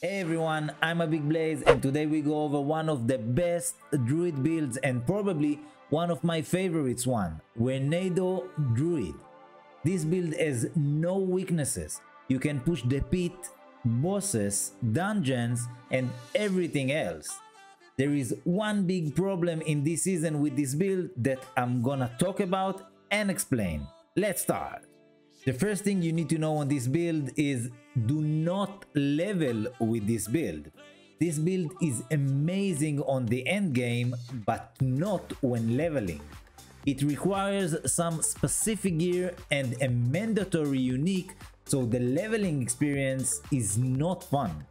Hey everyone, I'm a Big Blaze and today we go over one of the best druid builds and probably one of my favorites one, Werenado Druid. This build has no weaknesses. You can push the pit, bosses, dungeons and everything else. There is one big problem in this season with this build that I'm gonna talk about and explain. Let's start. The first thing you need to know on this build is do not level with this build. This build is amazing on the end game, but not when leveling. It requires some specific gear and a mandatory unique, so the leveling experience is not fun.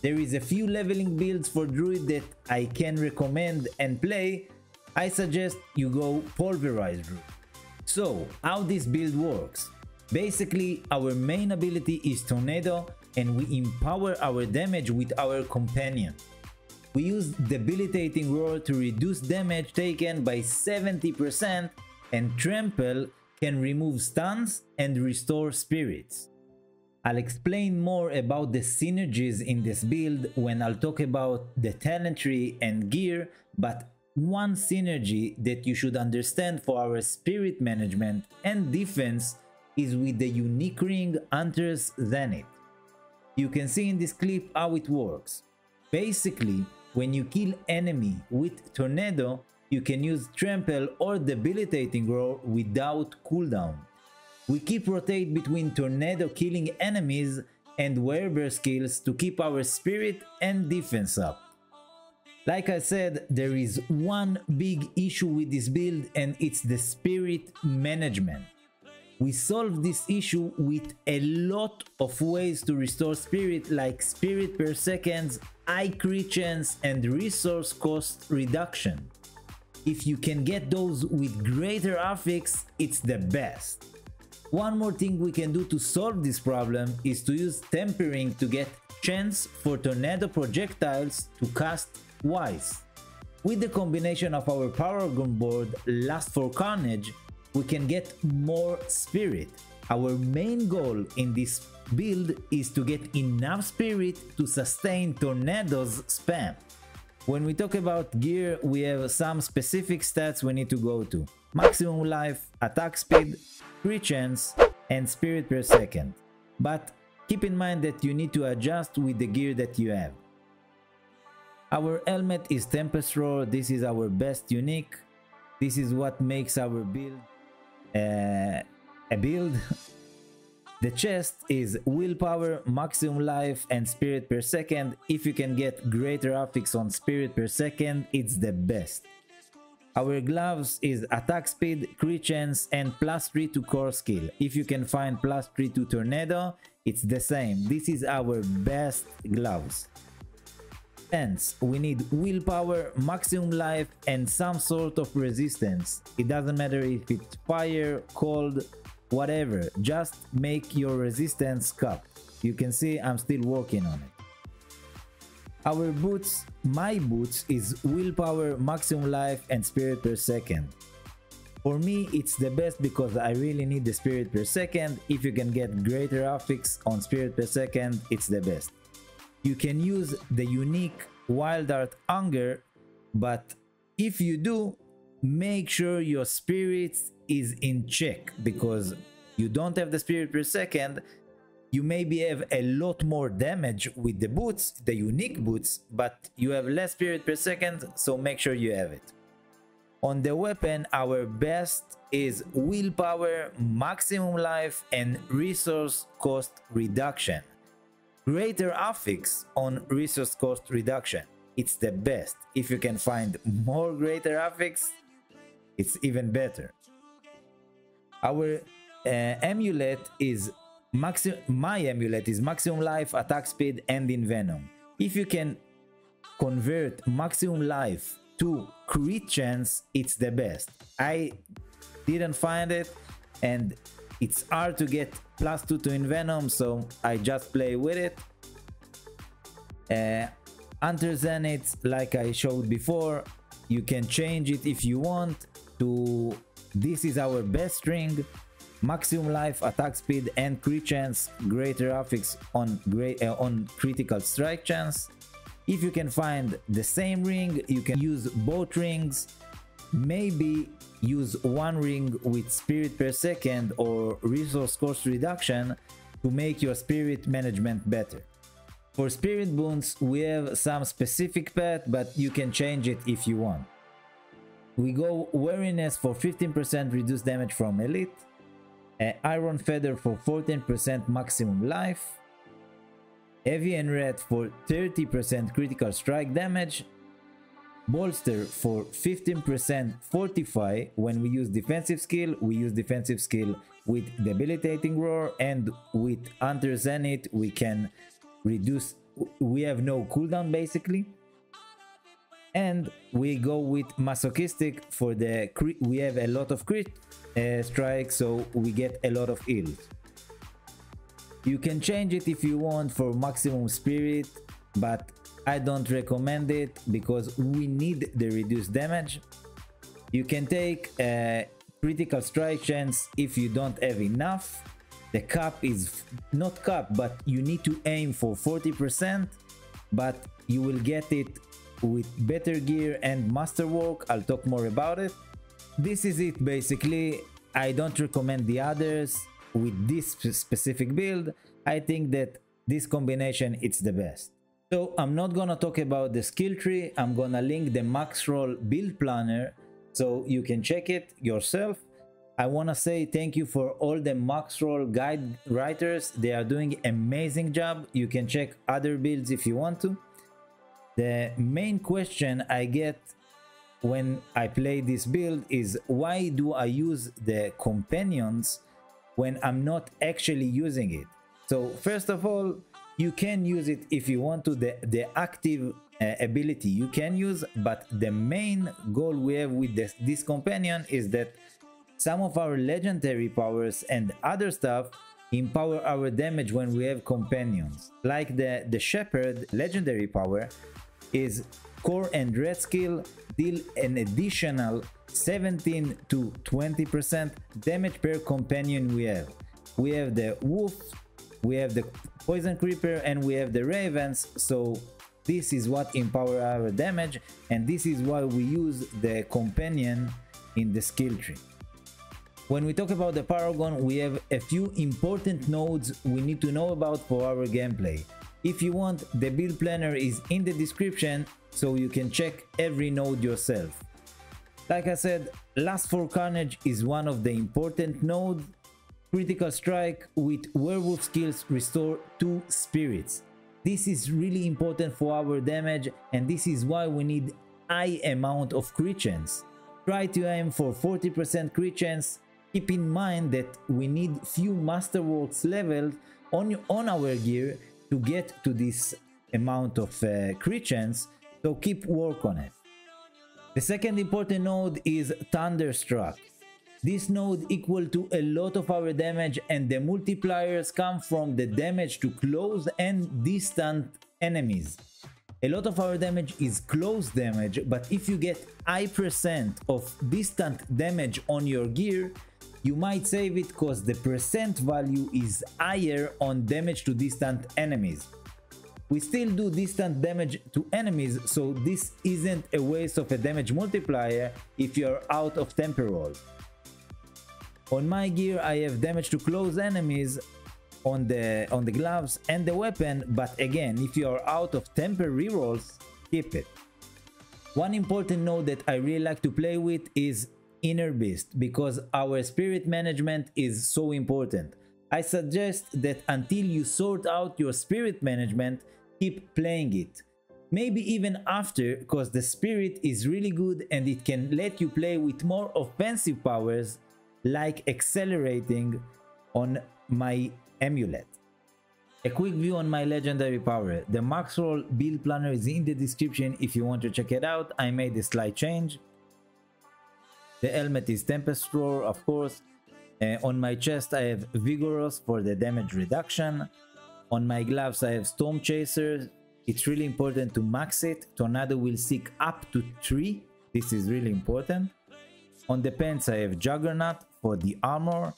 There is a few leveling builds for Druid that I can recommend and play. I suggest you go Pulverized Druid. So, how this build works? Basically, our main ability is Tornado and we empower our damage with our companion. We use Debilitating Roar to reduce damage taken by 70% and Trample can remove stuns and restore spirits. I'll explain more about the synergies in this build when I'll talk about the talent tree and gear, but one synergy that you should understand for our spirit management and defense is with the unique ring Hunter's Zenith. You can see in this clip how it works. Basically, when you kill enemy with Tornado, you can use Trample or Debilitating Roar without cooldown. We keep rotate between Tornado killing enemies and Ware skills to keep our spirit and defense up. Like I said, there is one big issue with this build and it's the spirit management. We solve this issue with a lot of ways to restore spirit like spirit per second, high crit chance and resource cost reduction. If you can get those with greater affix, it's the best. One more thing we can do to solve this problem is to use tempering to get chance for tornado projectiles to cast twice. With the combination of our Paragon board Lust for Carnage, we can get more spirit. Our main goal in this build is to get enough spirit to sustain Tornado's spam. When we talk about gear, we have some specific stats we need to go to. Maximum life, attack speed, crit chance, and spirit per second. But keep in mind that you need to adjust with the gear that you have. Our helmet is Tempest Roar. This is our best unique. This is what makes our build a build. The chest is willpower, maximum life and spirit per second. If you can get greater affix on spirit per second, it's the best. Our gloves is attack speed, crit chance and +3 to core skill. If you can find +3 to tornado, it's the same. This is our best gloves. Hence, we need willpower, maximum life and some sort of resistance. It doesn't matter if it's fire, cold, whatever. Just make your resistance cup. You can see I'm still working on it. Our boots, my boots is willpower, maximum life and spirit per second. For me, it's the best because I really need the spirit per second. If you can get greater affix on spirit per second, it's the best. You can use the unique Wild Art Hunger, but if you do, make sure your spirit is in check because you don't have the spirit per second. You maybe have a lot more damage with the boots, the unique boots, but you have less spirit per second, so make sure you have it. On the weapon, our best is willpower, maximum life and resource cost reduction. Greater affix on resource cost reduction. It's the best. If you can find more greater affix, it's even better. Our amulet is my amulet is maximum life, attack speed and envenom. If you can convert maximum life to crit chance, it's the best. I didn't find it and it's hard to get +2 to envenom, so I just play with it. Hunter Zenith, like I showed before, you can change it if you want to. This is our best ring. maximum life, attack speed, and crit chance, greater affix on critical strike chance. If you can find the same ring, you can use both rings. Maybe use one ring with spirit per second or resource cost reduction to make your spirit management better. For spirit boons, we have some specific path, but you can change it if you want. We go wariness for 15% reduced damage from elite, iron feather for 14% maximum life, heavy and red for 30% critical strike damage, bolster for 15% fortify. When we use defensive skill, we use defensive skill with debilitating roar, and with Hunter Zenith we can reduce, we have no cooldown basically. And we go with masochistic for the crit. We have a lot of crit strike, so we get a lot of heals. You can change it if you want for maximum spirit, but I don't recommend it because we need the reduced damage. You can take a critical strike chance if you don't have enough. The cap is not cap, but you need to aim for 40%, but you will get it with better gear and masterwork. I'll talk more about it. This is it basically. I don't recommend the others with this specific build. I think that this combination it's the best. So I'm not gonna talk about the skill tree. I'm gonna link the max roll build planner so you can check it yourself. I wanna say thank you for all the max roll guide writers. They are doing amazing job. You can check other builds if you want to. The main question I get when I play this build is, why do I use the companions when I'm not actually using it? So first of all, you can use it if you want to. The active ability you can use, but the main goal we have with this companion is that some of our legendary powers and other stuff empower our damage when we have companions. Like the shepherd legendary power is core and red skill, deal an additional 17 to 20% damage per companion we have. We have the wolf, we have the poison creeper, and we have the ravens. So this is what empower our damage, and this is why we use the companion in the skill tree. When we talk about the Paragon, we have a few important nodes we need to know about for our gameplay. If you want, the build planner is in the description so you can check every node yourself. Like I said, Lust for Carnage is one of the important nodes. Critical strike with werewolf skills restore 2 spirits. This is really important for our damage, and this is why we need high amount of crit chance. Try to aim for 40% crit chance. Keep in mind that we need few masterworks levels on our gear to get to this amount of crit chance, so keep work on it. The second important node is Thunderstruck. This node equal to a lot of our damage, and the multipliers come from the damage to close and distant enemies. A lot of our damage is close damage, but if you get high percent of distant damage on your gear, you might save it because the percent value is higher on damage to distant enemies. We still do distant damage to enemies, so this isn't a waste of a damage multiplier if you're out of temporal. On my gear I have damage to close enemies on the gloves and the weapon, but again, if you are out of temper rerolls, keep it. One important node that I really like to play with is Inner Beast, because our spirit management is so important. I suggest that until you sort out your spirit management, keep playing it. Maybe even after, because the spirit is really good and it can let you play with more offensive powers like accelerating on my amulet. A quick view on my legendary power. The max roll build planner is in the description if you want to check it out. I made a slight change. The helmet is Tempest Roar, of course. On my chest I have Vigorous for the damage reduction. On my gloves I have Storm Chaser. It's really important to max it. Tornado will seek up to 3. This is really important. On the pants I have Juggernaut for the armor.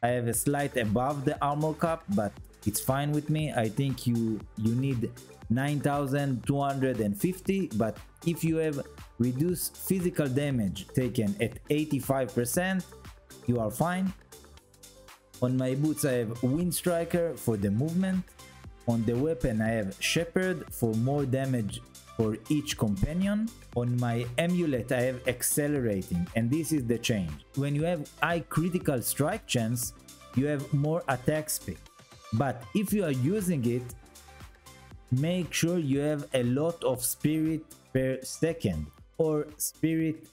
I have a slight above the armor cap, but it's fine with me. I think you need 9250, but if you have reduced physical damage taken at 85%, you are fine. On my boots I have Wind Striker for the movement. On the weapon I have Shepherd for more damage for each companion. On my amulet I have Accelerating, and this is the change. When you have high critical strike chance, you have more attack speed, but if you are using it, make sure you have a lot of spirit per second or spirit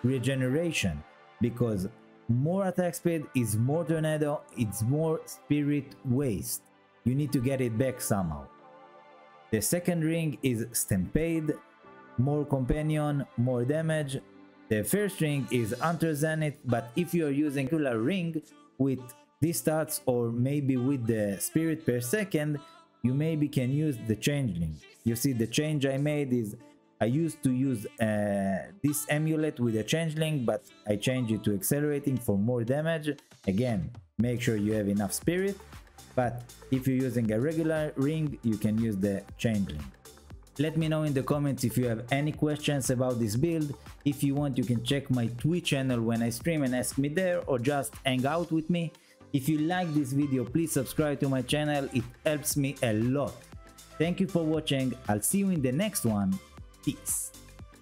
regeneration, because more attack speed is more tornado, it's more spirit waste. You need to get it back somehow. The second ring is Stampede, more companion, more damage. The first ring is Hunter Zenith, but if you are using a regular ring with these stats or maybe with the spirit per second, you maybe can use the changeling. You see, the change I made is I used to use this amulet with a changeling, but I changed it to Accelerating for more damage. Again, make sure you have enough spirit, but if you're using a regular ring, you can use the changeling. Let me know in the comments if you have any questions about this build. If you want, you can check my Twitch channel when I stream and ask me there, or just hang out with me. If you like this video, please subscribe to my channel, it helps me a lot. Thank you for watching, I'll see you in the next one. Peace.